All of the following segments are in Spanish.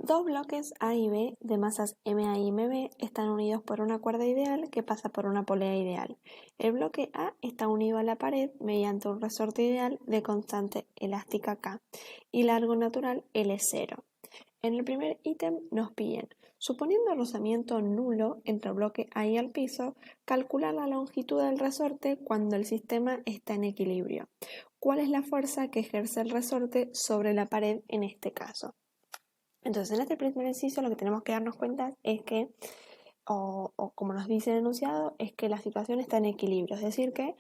Dos bloques A y B de masas MA y MB están unidos por una cuerda ideal que pasa por una polea ideal. El bloque A está unido a la pared mediante un resorte ideal de constante elástica K y largo natural L0. En el primer ítem nos piden, suponiendo rozamiento nulo entre el bloque A y el piso, calcular la longitud del resorte cuando el sistema está en equilibrio. ¿Cuál es la fuerza que ejerce el resorte sobre la pared en este caso? Entonces, en este primer ejercicio lo que tenemos que darnos cuenta es que, o como nos dice el enunciado, es que la situación está en equilibrio, es decir que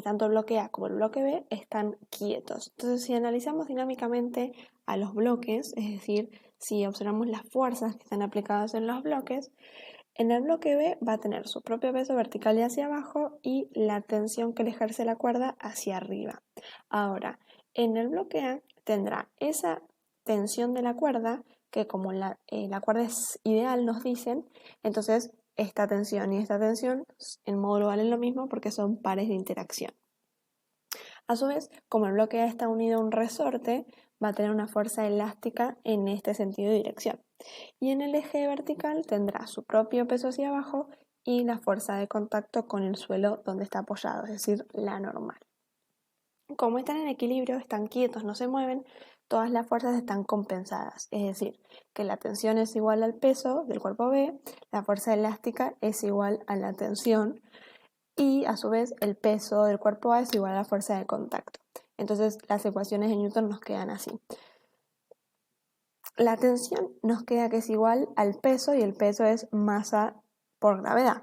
tanto el bloque A como el bloque B están quietos. Entonces, si analizamos dinámicamente a los bloques, es decir, si observamos las fuerzas que están aplicadas en los bloques, en el bloque B va a tener su propio peso vertical y hacia abajo y la tensión que le ejerce la cuerda hacia arriba. Ahora, en el bloque A tendrá esa tensión de la cuerda, que como la cuerda es ideal, nos dicen, entonces esta tensión y esta tensión en módulo valen lo mismo porque son pares de interacción. A su vez, como el bloque A está unido a un resorte, va a tener una fuerza elástica en este sentido de dirección. Y en el eje vertical tendrá su propio peso hacia abajo y la fuerza de contacto con el suelo donde está apoyado, es decir, la normal. Como están en equilibrio, están quietos, no se mueven, todas las fuerzas están compensadas, es decir, que la tensión es igual al peso del cuerpo B, la fuerza elástica es igual a la tensión y a su vez el peso del cuerpo A es igual a la fuerza de contacto. Entonces las ecuaciones de Newton nos quedan así. La tensión nos queda que es igual al peso y el peso es masa por gravedad.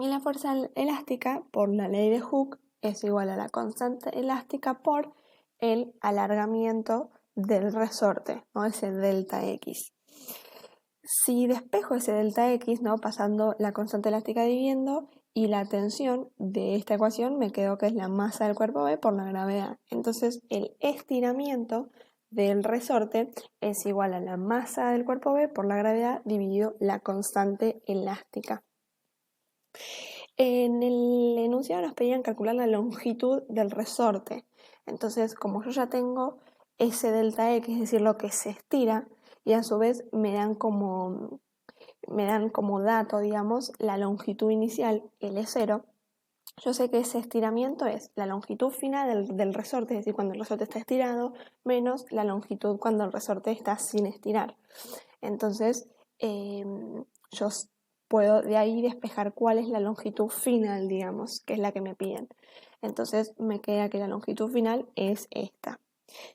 Y la fuerza elástica por la ley de Hooke es igual a la constante elástica por el alargamiento del resorte, ¿no? Ese delta X. Si despejo ese delta X, ¿no? Pasando la constante elástica dividiendo y la tensión de esta ecuación me quedo que es la masa del cuerpo B por la gravedad. Entonces el estiramiento del resorte es igual a la masa del cuerpo B por la gravedad dividido la constante elástica. En el enunciado nos pedían calcular la longitud del resorte. Entonces, como yo ya tengo ese delta X, es decir, lo que se estira, y a su vez me dan como dato, digamos, la longitud inicial, L0, yo sé que ese estiramiento es la longitud final del resorte, es decir, cuando el resorte está estirado, menos la longitud cuando el resorte está sin estirar. Entonces, yo puedo de ahí despejar cuál es la longitud final, digamos, que es la que me piden. Entonces, me queda que la longitud final es esta.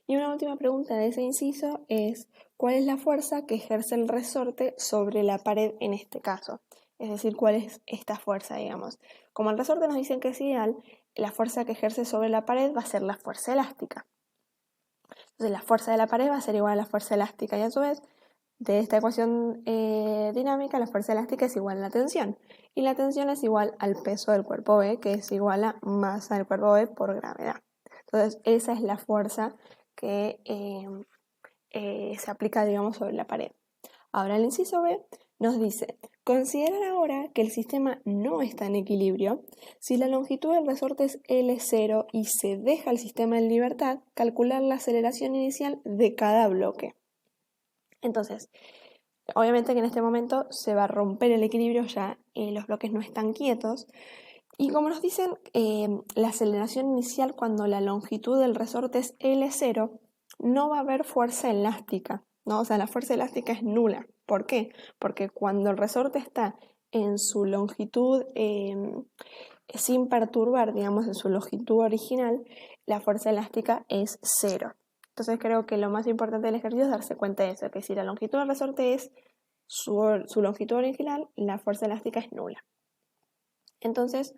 Y una última pregunta de ese inciso es, ¿cuál es la fuerza que ejerce el resorte sobre la pared en este caso? Es decir, ¿cuál es esta fuerza, digamos? Como el resorte nos dicen que es ideal, la fuerza que ejerce sobre la pared va a ser la fuerza elástica. Entonces, la fuerza de la pared va a ser igual a la fuerza elástica y a su vez, de esta ecuación dinámica, la fuerza elástica es igual a la tensión. Y la tensión es igual al peso del cuerpo B, que es igual a masa del cuerpo B por gravedad. Entonces, esa es la fuerza que se aplica, digamos, sobre la pared. Ahora el inciso B nos dice, considerar ahora que el sistema no está en equilibrio, si la longitud del resorte es L0 y se deja el sistema en libertad, calcular la aceleración inicial de cada bloque. Entonces, obviamente que en este momento se va a romper el equilibrio, ya los bloques no están quietos, y como nos dicen, la aceleración inicial cuando la longitud del resorte es L0, no va a haber fuerza elástica, ¿no? O sea, la fuerza elástica es nula. ¿Por qué? Porque cuando el resorte está en su longitud sin perturbar, digamos, en su longitud original, la fuerza elástica es cero. Entonces creo que lo más importante del ejercicio es darse cuenta de eso, que si la longitud del resorte es su longitud original, la fuerza elástica es nula. Entonces,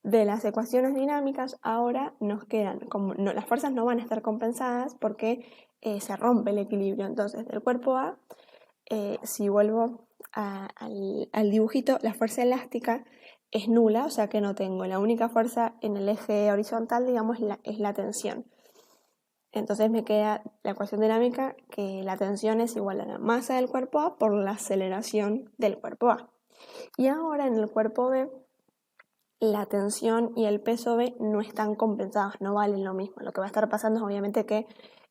de las ecuaciones dinámicas ahora nos quedan, como no, las fuerzas no van a estar compensadas porque se rompe el equilibrio. Entonces, del cuerpo A, si vuelvo al dibujito, la fuerza elástica es nula, o sea que no tengo. La única fuerza en el eje horizontal, digamos, es la tensión. Entonces me queda la ecuación dinámica que la tensión es igual a la masa del cuerpo A por la aceleración del cuerpo A. Y ahora en el cuerpo B, la tensión y el peso B no están compensados, no valen lo mismo. Lo que va a estar pasando es obviamente que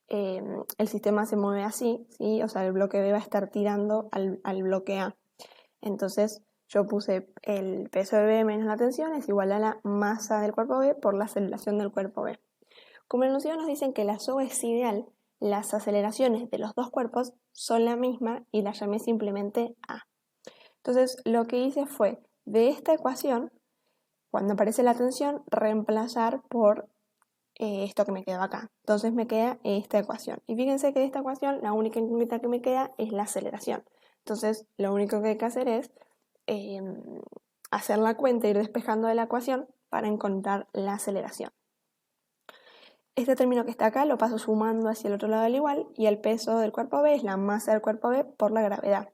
el sistema se mueve así, ¿sí? O sea, el bloque B va a estar tirando al bloque A. Entonces yo puse el peso de B menos la tensión es igual a la masa del cuerpo B por la aceleración del cuerpo B. Como el enunciado nos dicen que la SO es ideal, las aceleraciones de los dos cuerpos son la misma y la llamé simplemente A. Entonces lo que hice fue, de esta ecuación, cuando aparece la tensión, reemplazar por esto que me quedó acá. Entonces me queda esta ecuación. Y fíjense que de esta ecuación la única incógnita que me queda es la aceleración. Entonces lo único que hay que hacer es hacer la cuenta, ir despejando de la ecuación para encontrar la aceleración. Este término que está acá lo paso sumando hacia el otro lado del igual y el peso del cuerpo B es la masa del cuerpo B por la gravedad.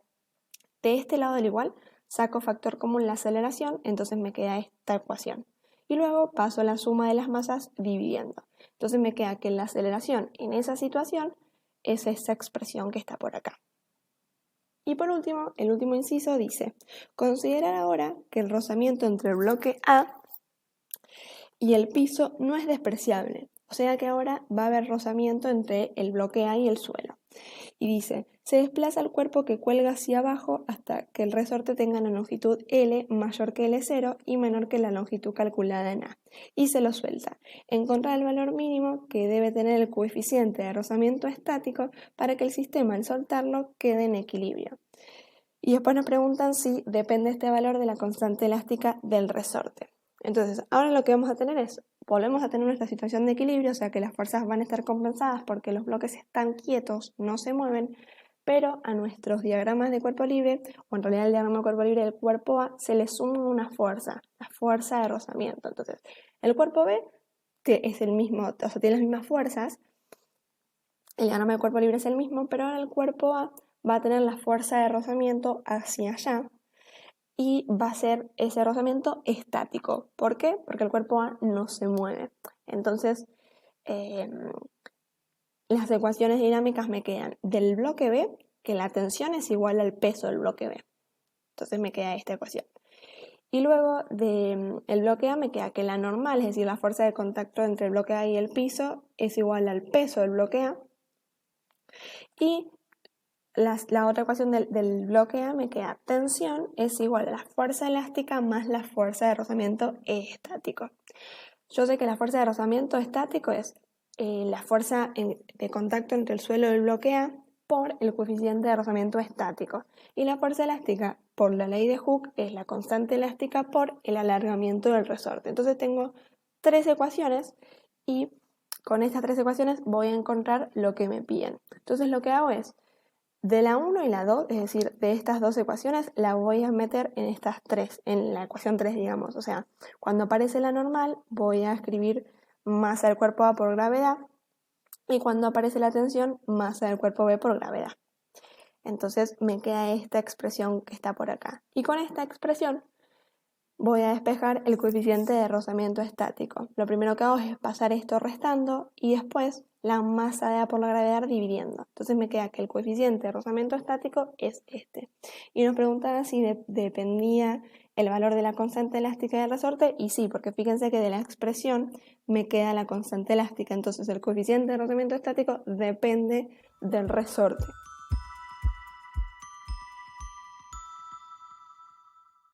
De este lado del igual saco factor común la aceleración, entonces me queda esta ecuación. Y luego paso la suma de las masas dividiendo. Entonces me queda que la aceleración en esa situación es esa expresión que está por acá. Y por último, el último inciso dice, considerar ahora que el rozamiento entre el bloque A y el piso no es despreciable. O sea que ahora va a haber rozamiento entre el bloque A y el suelo. Y dice, se desplaza el cuerpo que cuelga hacia abajo hasta que el resorte tenga una longitud L mayor que L0 y menor que la longitud calculada en A. Y se lo suelta. Encontrar el valor mínimo que debe tener el coeficiente de rozamiento estático para que el sistema al soltarlo quede en equilibrio. Y después nos preguntan si depende este valor de la constante elástica del resorte. Entonces, ahora lo que vamos a tener es, volvemos a tener nuestra situación de equilibrio, o sea que las fuerzas van a estar compensadas porque los bloques están quietos, no se mueven, pero a nuestros diagramas de cuerpo libre, o en realidad el diagrama de cuerpo libre del cuerpo A, se le suma una fuerza, la fuerza de rozamiento. Entonces, el cuerpo B es el mismo, o sea, tiene las mismas fuerzas, el diagrama de cuerpo libre es el mismo, pero ahora el cuerpo A va a tener la fuerza de rozamiento hacia allá, y va a ser ese rozamiento estático. ¿Por qué? Porque el cuerpo A no se mueve. Entonces, las ecuaciones dinámicas me quedan del bloque B, que la tensión es igual al peso del bloque B. Entonces me queda esta ecuación. Y luego del bloque A me queda que la normal, es decir, la fuerza de contacto entre el bloque A y el piso, es igual al peso del bloque A. Y la otra ecuación del bloque A me queda tensión es igual a la fuerza elástica más la fuerza de rozamiento estático. Yo sé que la fuerza de rozamiento estático es la fuerza de contacto entre el suelo y el bloque A por el coeficiente de rozamiento estático. Y la fuerza elástica, por la ley de Hooke, es la constante elástica por el alargamiento del resorte. Entonces tengo 3 ecuaciones y con estas 3 ecuaciones voy a encontrar lo que me piden. Entonces lo que hago es, de la 1 y la 2, es decir, de estas 2 ecuaciones, la voy a meter en estas 3, en la ecuación 3, digamos. O sea, cuando aparece la normal, voy a escribir masa del cuerpo A por gravedad, y cuando aparece la tensión, masa del cuerpo B por gravedad. Entonces me queda esta expresión que está por acá. Y con esta expresión voy a despejar el coeficiente de rozamiento estático. Lo primero que hago es pasar esto restando y después la masa de A por la gravedad dividiendo. Entonces me queda que el coeficiente de rozamiento estático es este. Y nos preguntaban si dependía el valor de la constante elástica del resorte, y sí, porque fíjense que de la expresión me queda la constante elástica. Entonces el coeficiente de rozamiento estático depende del resorte.